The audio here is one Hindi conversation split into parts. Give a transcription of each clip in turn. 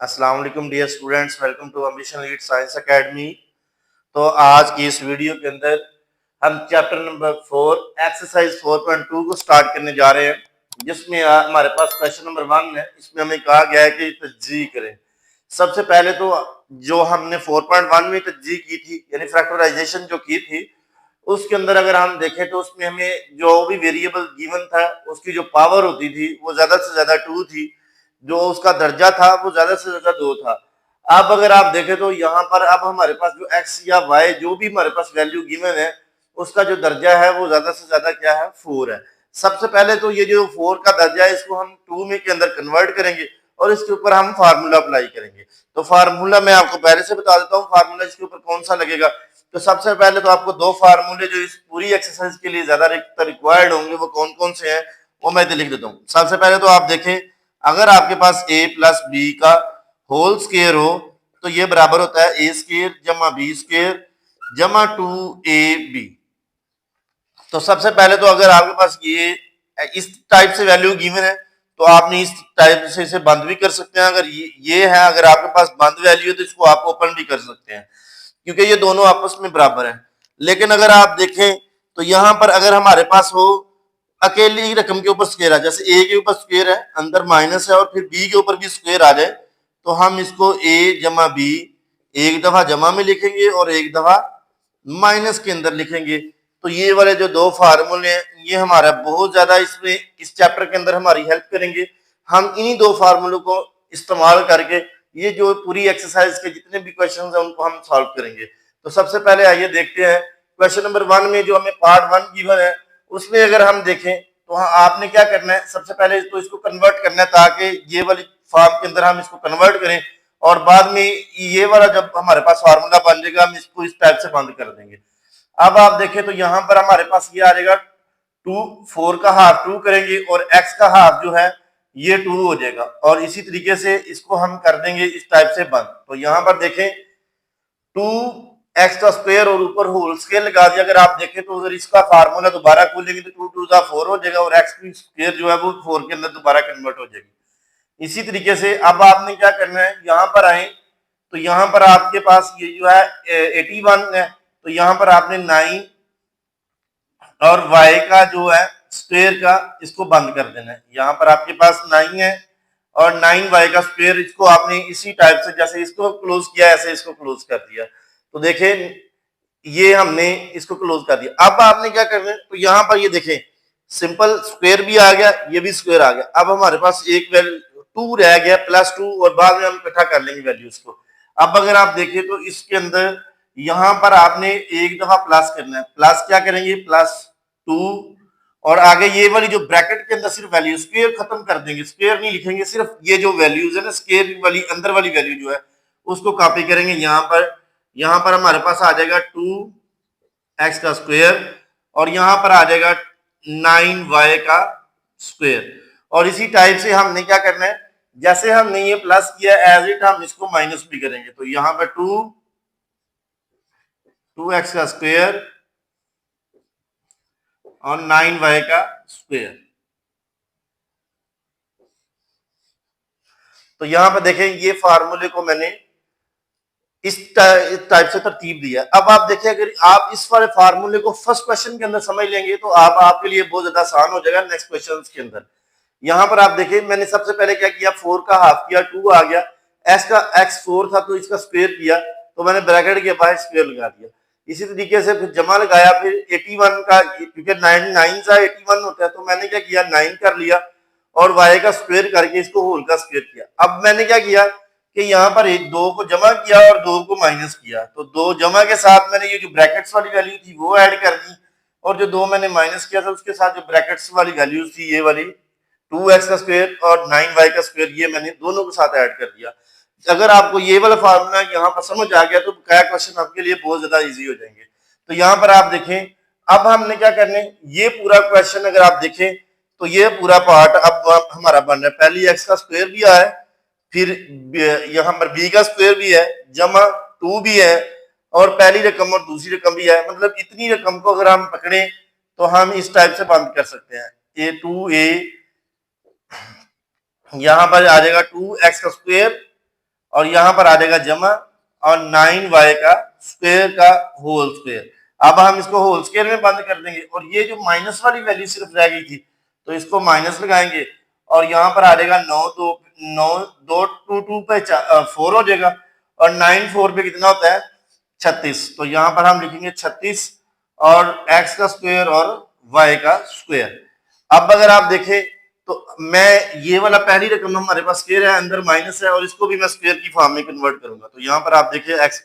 अस्सलाम वालेकुम dear students, welcome to Ambition Lead Science Academy. तो आज की इस वीडियो के अंदर हम चैप्टर नंबर 4 एक्सरसाइज 4.2 को स्टार्ट करने जा रहे हैं, जिसमें हमारे पास क्वेश्चन नंबर 1 है। इसमें हमें कहा गया है कि तज्जीह करें। सबसे पहले तो जो हमने 4.1 में तज्जीह की थी, यानी फैक्टराइजेशन जो की थी, उसके अंदर अगर हम देखें तो उसमें हमें जो भी वेरिएबल गिवन था उसकी जो पावर होती थी वो ज्यादा से ज्यादा 2 थी, जो उसका दर्जा था वो ज्यादा से ज्यादा 2 था। अब अगर आप देखें तो यहाँ पर अब हमारे पास जो x या y जो भी हमारे पास वैल्यू गिवन है उसका जो दर्जा है वो ज्यादा से ज्यादा क्या है, 4 है। सबसे पहले तो ये जो 4 का दर्जा है इसको हम 2 में के अंदर कन्वर्ट करेंगे और इसके ऊपर हम फार्मूला अप्लाई करेंगे। तो फार्मूला मैं आपको पहले से बता देता हूँ, फार्मूला इसके ऊपर कौन सा लगेगा। तो सबसे पहले तो आपको दो फार्मूले जो इस पूरी एक्सरसाइज के लिए ज्यादा रिक्वायर्ड होंगे वो कौन कौन से हैं वो मैं लिख देता हूँ। सबसे पहले तो आप देखें, अगर आपके पास a प्लस बी का होल स्क्वायर हो तो ये बराबर होता है a स्क्वायर जमा b स्क्वायर जमा 2ab। तो सबसे पहले तो अगर आपके पास ये इस टाइप से वैल्यू गिवन है तो आपने इस टाइप से इसे बंद भी कर सकते हैं। अगर ये है, अगर आपके पास बंद वैल्यू है तो इसको आप ओपन भी कर सकते हैं, क्योंकि ये दोनों आपस में बराबर है। लेकिन अगर आप देखें तो यहाँ पर अगर हमारे पास हो अकेली रकम के ऊपर स्क्वायर आ, जैसे ए के ऊपर स्क्वायर है, अंदर माइनस है और फिर बी के ऊपर भी स्क्वायर आ जाए, तो हम इसको ए जमा बी एक दफा जमा में लिखेंगे और एक दफा माइनस के अंदर लिखेंगे। तो ये वाले जो दो फार्मूले हैं ये हमारा बहुत ज्यादा इसमें इस चैप्टर के अंदर हमारी हेल्प करेंगे। हम इन्हीं दो फार्मूलों को इस्तेमाल करके ये जो पूरी एक्सरसाइज के जितने भी क्वेश्चन हैं उनको हम सॉल्व करेंगे। तो सबसे पहले आइए देखते हैं क्वेश्चन नंबर 1 में जो हमें पार्ट 1 गिवन है उसमें अगर हम देखें तो आपने क्या करना है, सबसे पहले तो इसको कन्वर्ट करना है ताकि ये वाली फॉर्म के अंदर हम इसको कन्वर्ट करें और बाद में ये वाला जब हमारे पास फार्मूला बन जाएगा हम इसको इस टाइप से बंद कर देंगे। अब आप देखें तो यहाँ पर हमारे पास ये आ जाएगा 2, 4 का हाफ 2 करेंगे और x का हाफ जो है ये 2 हो जाएगा और इसी तरीके से इसको हम कर देंगे इस टाइप से बंद। तो यहाँ पर देखें 2x का स्क्वायर और ऊपर होल स्क्वायर लगा दिया। अगर आप देखें तो अगर इसका फार्मूला दोबारा खोलेंगे तो 2 2 4 हो जाएगा और x की स्क्वायर जो है वो 4 के अंदर दोबारा कन्वर्ट हो जाएगी। इसी तरीके से अब आपने क्या करना है, यहाँ पर आए तो यहाँ पर आपके पास ये जो है 81 है, तो यहाँ पर आपने 9 और y का जो है स्क्वायर का इसको बंद कर देना है। यहाँ पर आपके पास 9 है और 9y का स्क्वायर, इसको आपने इसी टाइप से जैसे इसको क्लोज किया ऐसे इसको क्लोज कर दिया। तो देखें ये हमने इसको क्लोज कर दिया। अब आपने क्या करना है, तो यहाँ पर ये देखें सिंपल स्क्वायर भी आ गया, ये भी स्क्वायर आ गया। अब हमारे पास एक वैल्यू 2 रह गया प्लस 2 और बाद में हम इकट्ठा कर लेंगे वैल्यूज को। अब अगर आप देखें तो इसके अंदर यहाँ पर आपने एक दफा प्लस करना है, प्लस क्या करेंगे प्लस 2 और आगे ये वाली जो ब्रैकेट के अंदर सिर्फ वैल्यू स्क्वायर खत्म कर देंगे, स्क्वायर नहीं लिखेंगे, सिर्फ ये जो वैल्यूज है ना स्क्वायर वाली अंदर वाली वैल्यू जो है उसको कॉपी करेंगे। यहाँ पर हमारे पास आ जाएगा 2x का स्क्वायर और यहाँ पर आ जाएगा 9y का स्क्वायर। और इसी टाइप से हमने क्या करना है, जैसे हमने ये प्लस किया एज इट हम इसको माइनस भी करेंगे। तो यहाँ पर 2x का स्क्वायर और 9y का स्क्वायर। तो यहां पर देखें ये फार्मूले को मैंने इस टाइप से तरतीब दिया। अब आप देखें अगर आप इस वाले फार्मूले को फर्स्ट क्वेश्चन के अंदर समझ लेंगे तो आपके लिए बहुत ज्यादा आसान हो जाएगा नेक्स्ट क्वेश्चन के अंदर। यहाँ पर आप देखिए मैंने सबसे पहले क्या किया, 4 का हाफ किया, 2 आ गया, x 4 था तो इसका स्क्वायर किया तो मैंने ब्रैकेट के बाहर स्क्वायर लगा दिया। इसी तरीके से फिर जमा लगाया, फिर 81 का, क्योंकि 9 सा 81 होता है तो मैंने क्या किया 9 कर लिया और y का स्क्वायर करके इसको होल का स्क्वायर किया। अब मैंने क्या किया कि यहाँ पर एक 2 को जमा किया और 2 को माइनस किया, तो 2 जमा के साथ मैंने ये जो ब्रैकेट्स वाली वैल्यू थी वो ऐड कर दी और जो 2 मैंने माइनस किया था उसके साथ जो ब्रैकेट्स वाली वैल्यूज थी ये वाली 2x का स्क्वायर और 9y का स्क्वायर ये मैंने दोनों के साथ ऐड कर दिया। अगर आपको ये वाला फार्मूला यहाँ पर समझ आ गया तो क्या क्वेश्चन आपके लिए बहुत ज्यादा इजी हो जाएंगे। तो यहाँ पर आप देखें अब हमने क्या करना है, ये पूरा क्वेश्चन अगर आप देखें तो ये पूरा पार्ट अब हमारा बन रहा है। पहली x का स्क्वायर भी आया है, फिर यहाँ पर b का स्क्वायर भी है, जमा 2 भी है और पहली रकम और दूसरी रकम भी है। मतलब इतनी रकम को अगर हम पकड़े तो हम इस टाइप से बंद कर सकते हैं। a2a यहाँ पर आ जाएगा 2x का स्क्वायर और यहाँ पर आ जाएगा जमा और 9y का स्क्वायर का होल स्क्वायर। अब हम इसको होल स्क्वायर में बंद कर देंगे और ये जो माइनस वाली वैल्यू सिर्फ रह गई थी तो इसको माइनस लगाएंगे और यहाँ पर आ जाएगा 9 2 2 पे 4 हो जाएगा और 9 4 पे कितना होता है 36। तो यहाँ पर हम लिखेंगे 36 और x का स्क्वायर और y का स्क्वायर। अब अगर आप देखें तो मैं ये वाला पहली रकम हमारे पास स्क्वायर है, अंदर माइनस है और इसको भी मैं स्क्वायर की फॉर्म में कन्वर्ट करूंगा। तो यहाँ पर आप देखिए x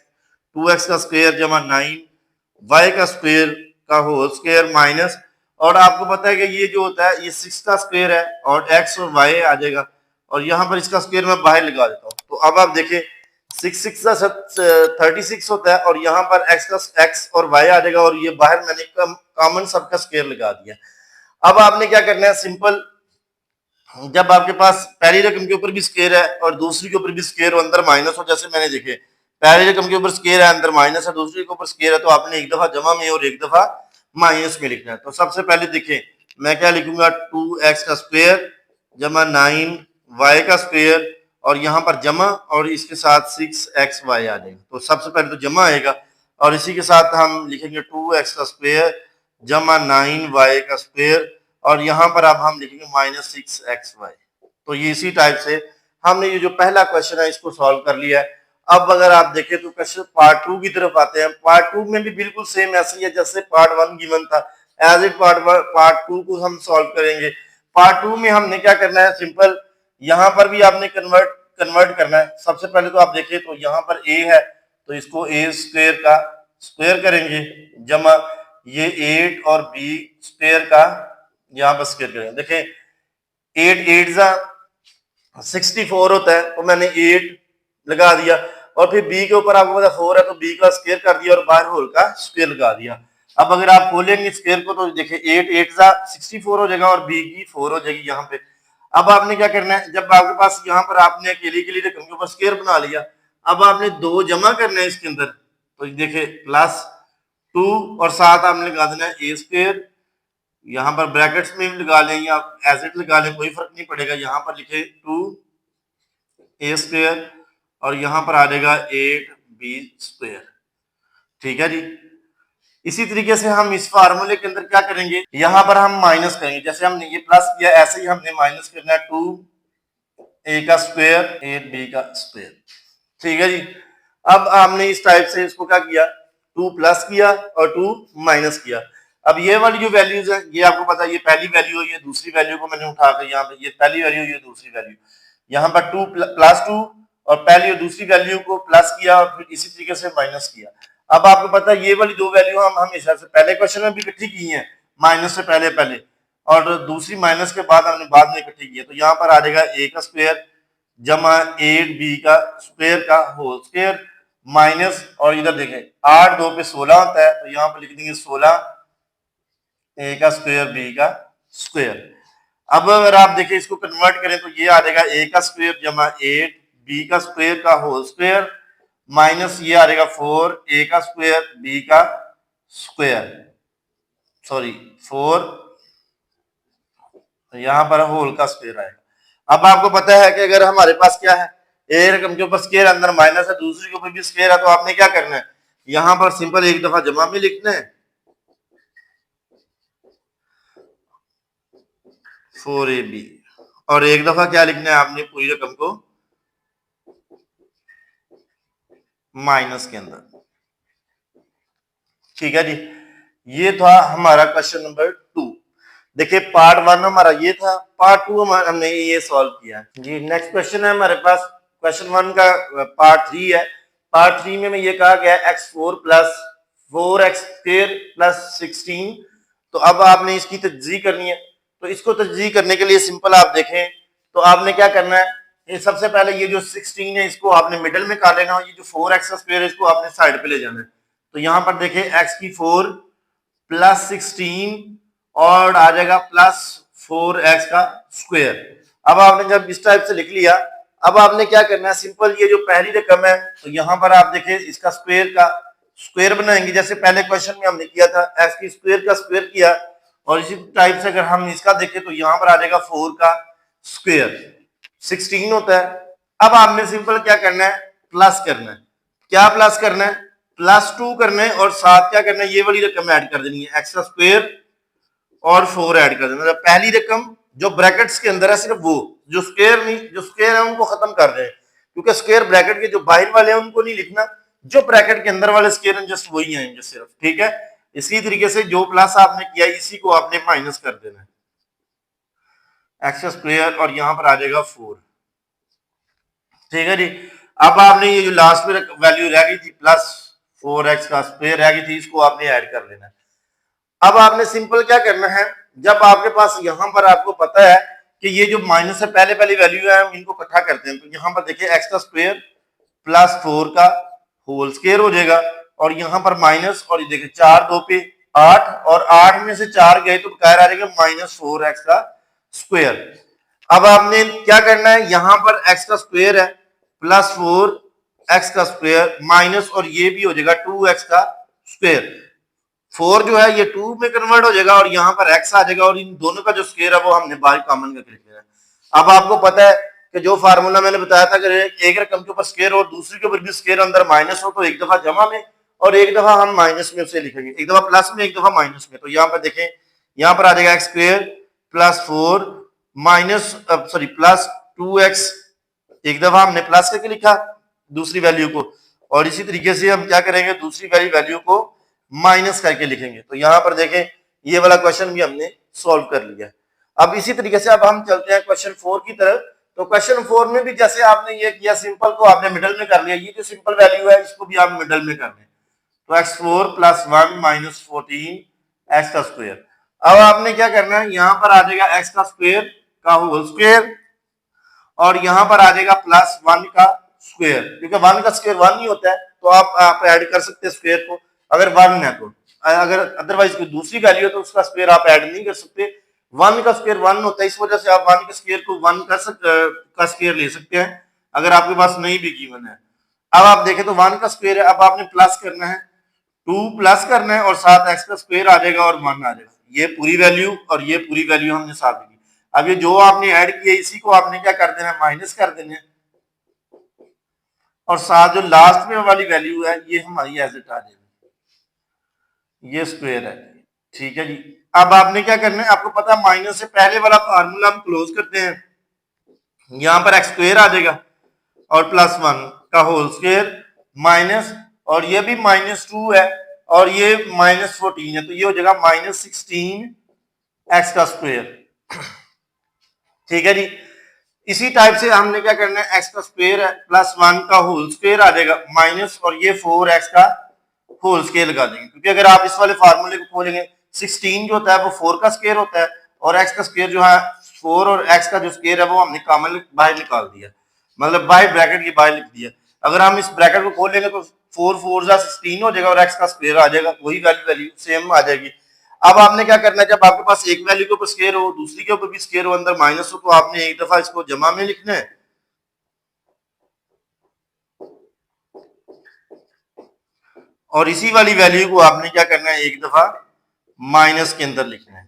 2x का स्क्वायर जमा 9y का स्क्वायर का होल स्क्वायर माइनस, और आपको पता है कि ये जो होता है ये 6 का स्क्वायर है और x और y आ जाएगा और यहाँ पर इसका स्क्वायर मैं बाहर लगा देता हूँ। तो अब आप देखिए 6 6 का 36 होता है और यहाँ पर x और y आ जाएगा और ये बाहर मैंने कॉमन सबका स्क्वायर लगा दिया। अब आपने क्या करना है, सिंपल, जब आपके पास पहली रकम के ऊपर भी स्क्वायर है और दूसरी के ऊपर भी स्क्वायर हो, अंदर माइनस हो, जैसे मैंने देखे पहली रकम के ऊपर स्क्वायर है अंदर माइनस है, दूसरी के ऊपर स्क्वायर है, तो आपने एक दफा जमा में और एक दफा माइनस में लिखना है। तो सबसे पहले देखें मैं क्या लिखूंगा 2x का स्क्वायर जमा 9y का स्क्वायर और यहाँ पर जमा और इसके साथ 6xy आ जाएगा। तो सबसे पहले तो जमा आएगा और इसी के साथ हम लिखेंगे 2x का स्क्वायर जमा 9y का स्क्वायर और यहाँ पर अब हम लिखेंगे माइनस 6xy। तो ये इसी टाइप से हमने ये जो पहला क्वेश्चन है इसको सॉल्व कर लिया है। अब अगर आप देखें तो क्वेश्चन पार्ट 2 की तरफ आते हैं। पार्ट 2 में भी बिल्कुल सेम ऐसे ही है जैसे पार्ट 1 गिवन था, एज इट पार्ट 2 को हम सॉल्व करेंगे। पार्ट 2 में हमने क्या करना है, सिंपल यहाँ पर भी आपने कन्वर्ट करना है। सबसे पहले तो आप देखिए तो यहाँ पर a है तो इसको a स्क्वायर का स्क्वायर करेंगे जमा ये 8 और b स्क्वायर का यहाँ पर स्क्वायर करेंगे। देखें 8 8 जा 64 होता है तो मैंने 8 लगा दिया और फिर b के ऊपर आपको पता 4 है तो b का स्क्वायर कर दिया और बाहर होल का स्क्वायर लगा दिया। अब अगर आप खोलेंगे स्क्वायर को तो देखिए 8 8 जा 64 हो जाएगा और b की 4 हो जाएगी यहाँ पे। अब आपने क्या करना है, जब आपके पास यहाँ पर आपने अकेली रकम के ऊपर स्क्वायर बना लिया, अब आपने 2 जमा करना है इसके अंदर। तो देखिए प्लस 2 और साथ आपने लगा देना है a स्क्वायर, यहाँ पर ब्रैकेट्स में भी लगा लें या एज इट लगा लें, कोई फर्क नहीं पड़ेगा। यहाँ पर लिखे 2a स्क्वायर और यहाँ पर आ जाएगा 8b स्क्वायर। ठीक है जी। इसी तरीके से हम इस फार्मूले के अंदर क्या करेंगे, यहाँ पर हम माइनस करेंगे। जैसे हमने ये प्लस किया ऐसे ही हमने माइनस करना है 2a का स्क्वायर 8b का स्क्वायर। ठीक है जी। अब हमने इस टाइप से इसको क्या किया, 2 प्लस किया और 2 माइनस किया। अब ये वाली जो वैल्यूज है ये आपको पता है, ये पहली वैल्यू है, ये दूसरी वैल्यू को मैंने उठाकर यहाँ पे, ये पहली वैल्यू ये दूसरी वैल्यू, यहाँ पर 2 प्लस 2 और पहली और दूसरी वैल्यू को प्लस किया और फिर इसी तरीके से माइनस किया। अब आपको पता है ये वाली दो वैल्यू हम हमेशा से पहले क्वेश्चन में भी इकट्ठी की है, माइनस से पहले और दूसरी माइनस के बाद हमने बाद में इकट्ठी की है। तो यहाँ पर आ जाएगा a का स्क्वायर जमा 8b का स्क्वायर का होल स्क्वायर माइनस, और इधर देखें 8 2 पे 16 होता है तो यहाँ पर लिख देंगे 16 a का स्क्वायर b का स्क्वायर। अब अगर आप देखें इसको कन्वर्ट करें तो ये आ जाएगा a का स्क्वायर जमा 8b का स्क्वायर का होल स्क्वायर माइनस ये आ जाएगा 4a का स्क्वायर b का स्क्वायर, सॉरी 4 यहाँ पर होल का स्क्वायर आएगा। अब आपको पता है कि अगर हमारे पास क्या है, एक रकम के ऊपर स्क्वायर अंदर माइनस है, दूसरी के ऊपर भी स्क्वायर है, तो आपने क्या करना है, यहाँ पर सिंपल एक दफा जमा में लिखना है 4ab और एक दफा क्या लिखना है आपने पूरी रकम को माइनस के अंदर। ठीक है जी। ये था हमारा क्वेश्चन नंबर 2। देखिए पार्ट 1 हमारा ये था, पार्ट 2 हमने ये सॉल्व किया जी। नेक्स्ट क्वेश्चन है हमारे पास, क्वेश्चन 1 का पार्ट 3 है। पार्ट 3 में ये कहा गया x4 plus 4x square plus 16। तो अब आपने इसकी तज्जीह करनी है। तो इसको तज्जीह करने के लिए सिंपल आप देखें तो आपने क्या करना है, ये सबसे पहले ये जो 16 है इसको आपने मिडिल में कर लेना, ये जो 4x का स्क्वायर है इसको आपने साइड पे ले जाना है। तो यहाँ पर देखें x की 4 प्लस 16 और आ जाएगा प्लस 4x का स्क्वायर। अब आपने जब इस टाइप से लिख लिया, अब आपने क्या करना है, सिंपल ये जो पहली रकम है तो यहाँ पर आप देखें इसका स्क्वायर का स्क्वायर बनाएंगे, जैसे पहले क्वेश्चन में हमने किया था, x की स्क्वायर का स्क्वायर किया। और इसी टाइप से अगर हम इसका देखें तो यहाँ पर आ जाएगा 4 का स्क्वायर 16 होता है अब आपने सिंपल क्या करना है, प्लस करना है। क्या प्लस करना है, +2 करना है और साथ क्या करना है, ये वाली रकम ऐड कर देनी है, x² और 4 ऐड कर देना। मतलब पहली रकम जो ब्रैकेट्स के अंदर है सिर्फ वो, जो स्क्वायर नहीं, जो स्क्वायर है उनको खत्म कर दें, क्योंकि स्क्वायर ब्रैकेट के जो बाहर वाले हैं उनको नहीं लिखना, जो ब्रैकेट के अंदर वाले स्क्वायर हैं जस्ट वही आएंगे सिर्फ। ठीक है, इसी तरीके से जो प्लस आपने किया इसी को आपने माइनस कर देना है, x² और यहां पर आ जाएगा 4। ठीक है जी। अब आपने ये जो लास्ट में वैल्यू रह गई थी +4x का स्क्वायर रह गई थी, इसको आपने ऐड कर लेना है। अब आपने सिंपल क्या करना है, जब आपके पास यहां पर आपको पता है कि ये जो माइनस है पहले पहली वैल्यू है हम इनको इकट्ठा करते हैं, तो यहां पर देखिए x² +4 का होल स्क्वायर हो जाएगा और यहां पर माइनस, और ये देखिए 4 2 पे 8 और 8 में से 4 गए तो बकाया आ जाएगा -4x का स्क्वायर। अब आपने क्या करना है, यहां पर x का स्क्वायर है +4x का स्क्वायर माइनस, और ये भी हो जाएगा 2x का स्क्वायर। 4 जो है ये 2 में कन्वर्ट हो जाएगा और यहाँ पर x आ जाएगा और इन दोनों का जो स्क्वायर है वो हमने बाहर कॉमन करके लिख लिया है। अब आपको पता है कि जो फार्मूला मैंने बताया था, अगर एक रकम के ऊपर स्क्वायर और दूसरी के ऊपर भी स्क्वायर अंदर माइनस हो तो एक दफा जमा में और एक दफा हम माइनस में उसे लिखेंगे, एक दफा प्लस में एक दफा माइनस में। तो यहाँ पर देखें, यहाँ पर आ जाएगा x² +4 माइनस सॉरी +2x, एक दफा हमने प्लस करके लिखा दूसरी वैल्यू को, और इसी तरीके से हम क्या करेंगे, दूसरी वाली वैल्यू को माइनस करके लिखेंगे। तो यहां पर देखें ये वाला क्वेश्चन भी हमने सॉल्व कर लिया। अब इसी तरीके से अब हम चलते हैं क्वेश्चन 4 की तरफ। तो क्वेश्चन 4 में भी जैसे आपने ये किया, सिंपल को आपने मिडल में कर लिया, ये जो सिंपल वैल्यू है इसको भी आप मिडल में कर लें, तो x4 +1 -14 x का स्क्वायर। अब आपने क्या करना है, यहां पर आ जाएगा x का स्क्वायर का होल स्क्वायर और यहां पर आ जाएगा +1 का स्क्वायर, क्योंकि 1 का स्क्वायर 1 ही होता है तो आप ऐड कर सकते हैं स्क्वायर को अगर 1 है तो, अगर अदरवाइज कोई दूसरी वैल्यू है तो उसका स्क्वायर आप ऐड नहीं कर सकते। 1 का स्क्वायर 1 होता है, इस वजह से आप 1 के स्क्वायर को 1 का स्क्वायर ले सकते हैं अगर आपके पास नहीं भी गिवन है। अब आप देखें तो 1 का स्क्वायर है, अब आपने प्लस करना है, 2 प्लस करना है और साथ x का स्क्वायर आ जाएगा और 1 आ जाएगा, ये पूरी वैल्यू और ये पूरी वैल्यू हमने साथ ली। अब ये जो आपने ऐड किया इसी को आपने क्या कर देना है, माइनस कर देना है, और साथ जो लास्ट में वाली वैल्यू है ये हमारी एज इट आ जाएगी, ये स्क्वायर है। ठीक है जी। अब आपने क्या करना है, आपको पता है माइनस से पहले वाला फार्मूला हम क्लोज करते हैं, यहां पर x² आ जाएगा और +1 का होल स्क्वायर माइनस, और ये भी -2 है और ये -14 है, तो ये हो जाएगा -16 x का स्क्वायर। ठीक है जी। इसी टाइप से हमने क्या करना है, x का स्क्वायर है +1 का होल स्क्वायर आ जाएगा माइनस, और ये 4x का होल स्क्वायर लगा देंगे, क्योंकि अगर आप इस वाले फार्मूले को खोलेंगे 16 जो होता है वो 4 का स्क्वायर होता है और x का स्क्वायर जो है 4 और x का जो स्क्वायर है वो हमने कॉमन बाहर निकाल दिया, मतलब बाहर ब्रैकेट के बाहर लिख दिया। अगर हम इस ब्रैकेट को खोलेंगे तो 4 4 16 हो जाएगा और x का स्क्वायर आ जाएगा, वही वैल्यू सेम आ जाएगी। अब आपने क्या करना है, जब आपके पास एक वैल्यू के ऊपर स्क्वायर हो दूसरी के ऊपर भी स्क्वायर हो अंदर माइनस हो, तो आपने एक दफा इसको जमा में लिखना है और इसी वाली वैल्यू को आपने क्या करना है, एक दफा माइनस के अंदर लिखना है।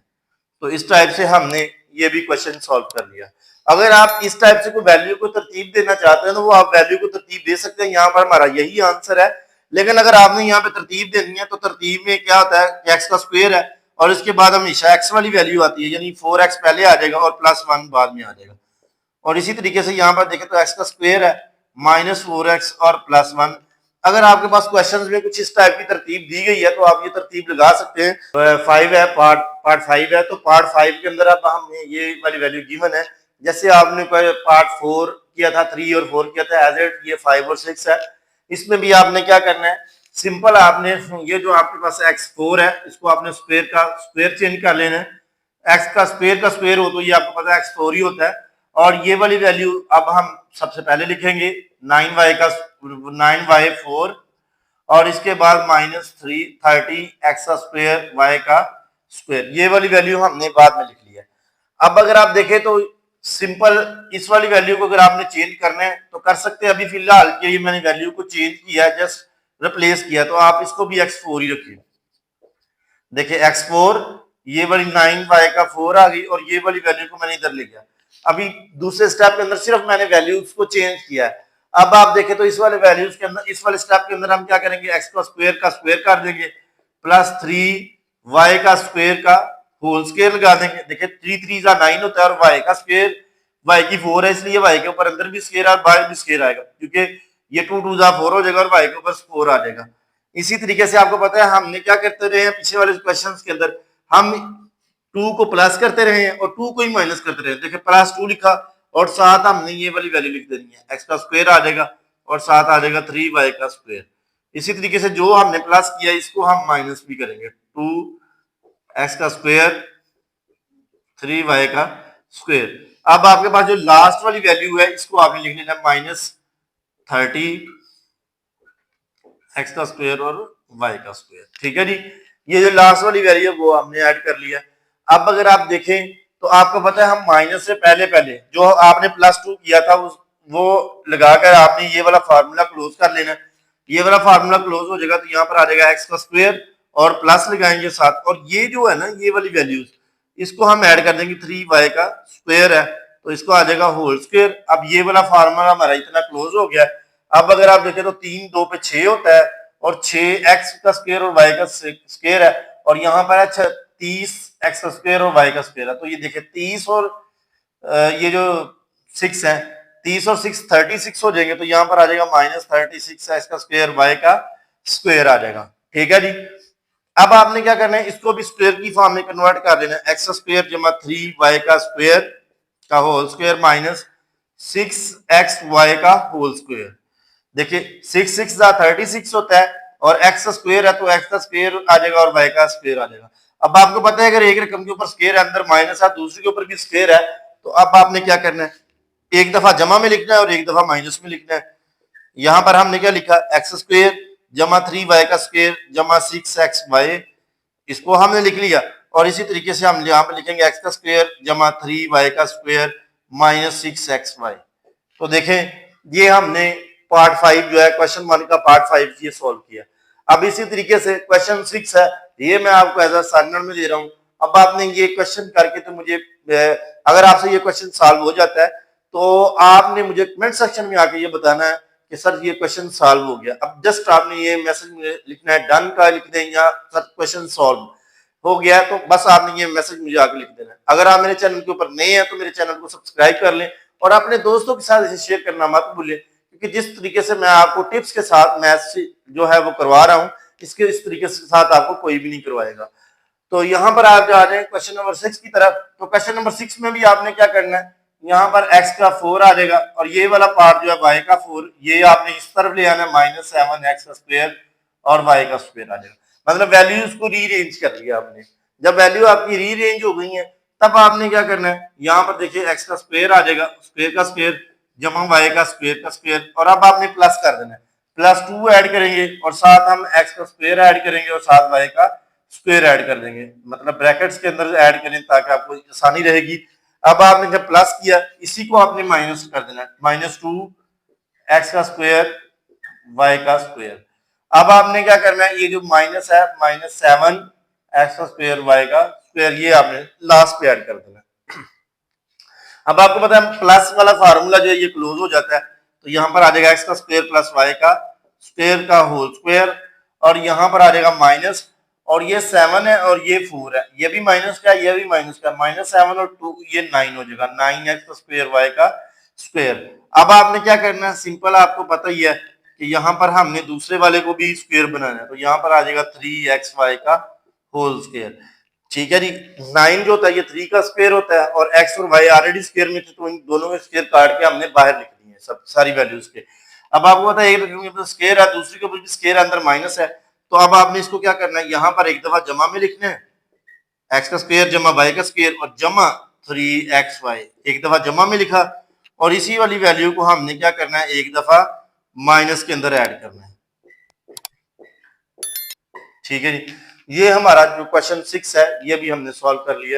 तो इस टाइप से हमने ये भी क्वेश्चन सॉल्व कर लिया। अगर आप इस टाइप से कोई वैल्यू को तरतीब देना चाहते हैं तो वो आप वैल्यू को तरतीब दे सकते हैं, यहाँ पर हमारा यही आंसर है। लेकिन अगर आपने यहाँ पे तरतीब देनी है तो तरतीब में क्या होता है कि x का स्क्वायर है और इसके बाद हमेशा x वाली वैल्यू आती है, यानी 4x पहले आ जाएगा और +1 बाद में आ जाएगा। और इसी तरीके से यहाँ पर देखें तो x का स्क्वायर है -4x और +1। अगर आपके पास क्वेश्चंस में कुछ इस टाइप की तरतीब दी गई है तो आप ये तरतीब लगा सकते हैं। 5 है, पार्ट 5 है, तो पार्ट 5 के अंदर अब हमें ये वाली वैल्यू गिवन है। जैसे आपने पार्ट 4 किया था, 3 और 4 किया था, एज इट ये 5 और 6 है। इसमें भी आपने क्या करना है, सिंपल आपने ये जो आपके पास x4 है इसको आपने स्क्वायर का स्क्वायर चेंज कर लेना है। x का स्क्वायर हो तो ये आपको पता है x4 ही होता है, और ये वाली वैल्यू अब हम सबसे पहले लिखेंगे 9y4 और इसके बाद -30 x का स्क्वायर y का स्क्वायर, ये वाली वैल्यू हमने बाद में लिख लिया। अब अगर आप देखें तो सिंपल इस वाली वैल्यू को अगर आपने चेंज करना है तो कर सकते हैं। अभी फिलहाल के लिए मैंने वैल्यू को चेंज किया, जस्ट रिप्लेस किया, तो आप इसको भी x4 ही रखिए। देखिए x4 ये वाली 9y का 4 आ गई और ये वाली वैल्यू को मैंने इधर ले गया। अभी दूसरे स्टेप के अंदर सिर्फ मैंने वैल्यूज को चेंज किया है। अब आप देखें तो इस वाले वैल्यूज के अंदर, इस वाले स्टेप के अंदर हम क्या करेंगे, एक्स का स्क्वायर कर देंगे प्लस 3y का स्क्वायर का होल स्क्वायर लगा देंगे। देखिए 3 3 9 होता है और y का स्क्वायर y की 4 है, इसलिए y के ऊपर अंदर भी स्क्वायर और बाहर भी स्क्वायर आएगा, क्योंकि ये 2 2 4 हो जाएगा और y के ऊपर 4 आ जाएगा। इसी तरीके से आपको पता है हमने क्या करते रहे हैं पीछे वाले क्वेश्चंस के अंदर, हम 2 को प्लस करते रहे हैं और 2 को ही माइनस करते रहे। देखिए प्लस 2 लिखा और साथ हमने ये वाली वैल्यू लिख देनी है, x का स्क्वायर आ जाएगा और साथ आ जाएगा 3y का स्क्वायर। इसी तरीके से जो हमने प्लस किया इसको हम माइनस भी करेंगे, 2x का स्क्वायर 3y का स्क्वायर। अब आपके पास जो लास्ट वाली वैल्यू है इसको आपने लिख लेना -30 x का स्क्वायर और y का स्क्वायर। ठीक है जी, ये जो लास्ट वाली वैल्यू है वो हमने ऐड कर लिया। अब अगर आप देखें तो आपको पता है हम माइनस से पहले पहले जो आपने +2 किया था वो लगाकर आपने ये वाला फार्मूला क्लोज कर लेना। ये वाला फार्मूला क्लोज हो जाएगा तो यहाँ पर आ जाएगा एक्स का स्क्वायर और प्लस लगाएंगे साथ, और ये जो है ना ये वाली वैल्यूज इसको हम ऐड कर देंगे, 3y का स्क्वायर है तो इसको आ जाएगा होल स्क्वायर। अब ये वाला फार्मूला हमारा इतना क्लोज हो गया। अब अगर आप देखें तो 3 2 पे 6 होता है और 6x का स्क्वायर और y का स्क्वायर है, और यहाँ पर है 30x का स्क्वायर और y का स्क्वायर है। तो ये देखिए 30 और ये जो 6 है, 30 और 6 36 हो जाएंगे, तो यहाँ पर आ जाएगा -36x का स्क्वायर y का स्क्वायर आ जाएगा। ठीक है जी, अब आपने क्या करना है इसको भी स्क्वायर की फॉर्म में कन्वर्ट कर लेना है, x स्क्वायर जमा 3y का स्क्वायर का होल स्क्वायर माइनस 6xy का होल स्क्वायर। देखिए 6 6 36 होता है और x स्क्वायर है तो x का स्क्वायर आ जाएगा और y का स्क्वायर आ जाएगा। अब आपको पता है अगर एक रकम के ऊपर स्क्वायर है अंदर माइनस है दूसरे के ऊपर भी स्क्वायर है, तो अब आपने क्या करना है, एक दफा जमा में लिखना है और एक दफा माइनस में लिखना है। यहां पर हमने क्या लिखा, एक्स स्क्वायर जमा 3y का स्क्वायर जमा 6xy, इसको हमने लिख लिया। और इसी तरीके से हम यहाँ पर लिखेंगे एक्स का स्क्वायर जमा 3y का स्क्वायर माइनस 6xy। तो देखें ये हमने पार्ट 5 जो है क्वेश्चन 1 का पार्ट 5 ये सॉल्व किया। अब इसी तरीके से क्वेश्चन 6 है, ये मैं आपको एज अ साइनर में दे रहा हूँ। अब आपने ये क्वेश्चन करके तो मुझे, अगर आपसे ये क्वेश्चन सॉल्व हो जाता है तो आपने मुझे कमेंट सेक्शन में आके ये बताना है कि सर ये क्वेश्चन सॉल्व हो गया। अब जस्ट आपने ये मैसेज लिखना है, डन का लिख दें या सर क्वेश्चन सॉल्व हो गया है, तो बस आपने ये मैसेज मुझे आके लिख देना है। अगर आप मेरे चैनल के ऊपर नए हैं तो मेरे चैनल को सब्सक्राइब कर लें और अपने दोस्तों के साथ इसे शेयर करना मत भूलें, क्योंकि जिस तरीके से मैं आपको टिप्स के साथ मैथ्स जो है वो करवा रहा हूँ, इसके इस तरीके से साथ आपको कोई भी नहीं करवाएगा। तो यहाँ पर आप जा रहे हैं क्वेश्चन नंबर 6 की तरफ। तो क्वेश्चन नंबर 6 में भी आपने क्या करना है, यहाँ पर x का 4 आ जाएगा और ये वाला पार्ट जो है y का 4, ये आपने इस तरफ ले आना है -7x का स्क्वायर और y का स्क्वायर आ जाएगा। मतलब वैल्यूज को रीअरेंज कर लिया आपने। जब वैल्यू आपकी रीअरेंज हो गई है तब आपने क्या करना है, यहाँ पर देखिए x का स्क्वायर आ जाएगा, स्क्वायर का स्क्वायर जमा y का स्क्वायर, और अब आपने प्लस कर देना है, +2 ऐड करेंगे और साथ हम x का स्क्वायर ऐड करेंगे और साथ y का स्क्वायर ऐड कर देंगे, मतलब ब्रैकेट्स के अंदर ऐड करें ताकि आपको आसानी रहेगी। अब आपने जब प्लस किया इसी को आपने माइनस कर देना है, -2x का स्क्वायर y का स्क्वायर। अब आपने क्या करना है, ये जो माइनस है -7x का स्क्वायर y का स्क्वायर, ये आपने लास्ट पे ऐड कर देना है। अब आपको पता है प्लस वाला फार्मूला जो है ये क्लोज हो जाता है, तो यहाँ पर आ जाएगा एक्स का स्क्वायर प्लस वाई का स्क्वायर का होल स्क्वायर, और यहाँ पर आ जाएगा माइनस, और ये 7 है और ये 4 है, ये भी माइनस का ये भी माइनस का, -7 और 2 ये 9 हो जाएगा, 9x का स्क्वायर y का स्क्वायर। अब आपने क्या करना है, सिंपल आपको पता ही है कि यहाँ पर हमने दूसरे वाले को भी स्क्वायर बनाना है, तो यहाँ पर आ जाएगा 3xy का होल स्क्वायर। ठीक है जी, 9 जो होता है ये 3 का स्क्वायर होता है और x और y ऑलरेडी स्क्वायर में थे तो इन दोनों के स्क्वायर काट के हमने बाहर लिख दिए सब सारी वैल्यूज के। अब आपको पता है एक रकम के ऊपर स्क्वायर है दूसरी के ऊपर भी स्क्वायर अंदर माइनस है, तो अब आपने इसको क्या करना है, यहाँ पर एक दफा जमा में लिखना है, x का स्क्वायर जमा y का स्क्वायर और जमा 3xy, एक दफा जमा में लिखा, और इसी वाली वैल्यू को हमने क्या करना है, एक दफा माइनस के अंदर ऐड करना है। ठीक है जी, ये हमारा जो क्वेश्चन 6 है ये भी हमने सॉल्व कर लिया।